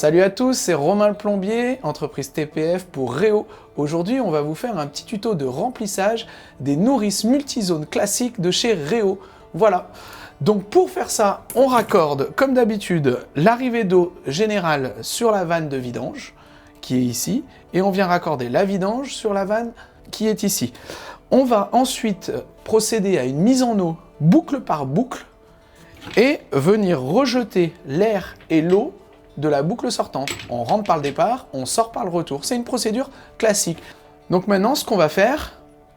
Salut à tous, c'est Romain le plombier, entreprise TPF pour Réo. Aujourd'hui, on va vous faire un petit tuto de remplissage des nourrices multizones classiques de chez Réo. Voilà. Donc pour faire ça, on raccorde comme d'habitude l'arrivée d'eau générale sur la vanne de vidange, qui est ici, et on vient raccorder la vidange sur la vanne qui est ici. On va ensuite procéder à une mise en eau boucle par boucle et venir rejeter l'air et l'eau de la boucle sortante. On rentre par le départ, on sort par le retour. C'est une procédure classique. Donc maintenant, ce qu'on va faire,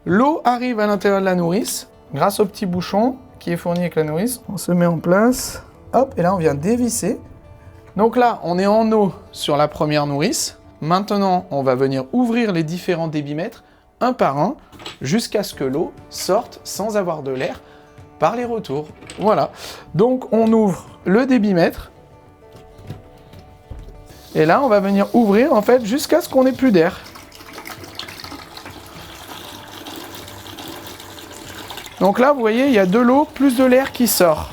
l'eau arrive à l'intérieur de la nourrice grâce au petit bouchon qui est fourni avec la nourrice. On se met en place, hop, et là on vient dévisser. Donc là, on est en eau sur la première nourrice. Maintenant, on va venir ouvrir les différents débitmètres un par un jusqu'à ce que l'eau sorte sans avoir de l'air par les retours. Voilà. Donc on ouvre le débitmètre. Et là, on va venir ouvrir en fait jusqu'à ce qu'on n'ait plus d'air. Donc là, vous voyez, il y a de l'eau plus de l'air qui sort.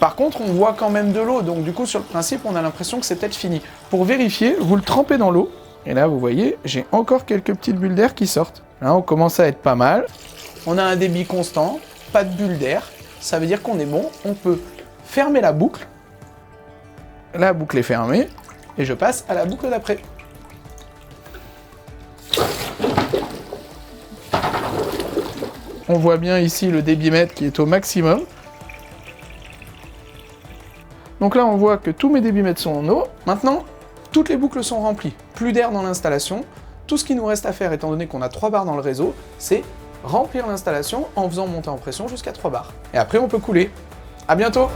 Par contre, on voit quand même de l'eau, donc du coup, sur le principe, on a l'impression que c'est peut-être fini. Pour vérifier, vous le trempez dans l'eau. Et là, vous voyez, j'ai encore quelques petites bulles d'air qui sortent. Là, on commence à être pas mal. On a un débit constant, pas de bulles d'air. Ça veut dire qu'on est bon. On peut fermer la boucle. La boucle est fermée. Et je passe à la boucle d'après. On voit bien ici le débitmètre qui est au maximum. Donc là, on voit que tous mes débitmètres sont en eau. Maintenant, toutes les boucles sont remplies. Plus d'air dans l'installation. Tout ce qui nous reste à faire, étant donné qu'on a 3 bars dans le réseau, c'est remplir l'installation en faisant monter en pression jusqu'à 3 bars. Et après, on peut couler. À bientôt!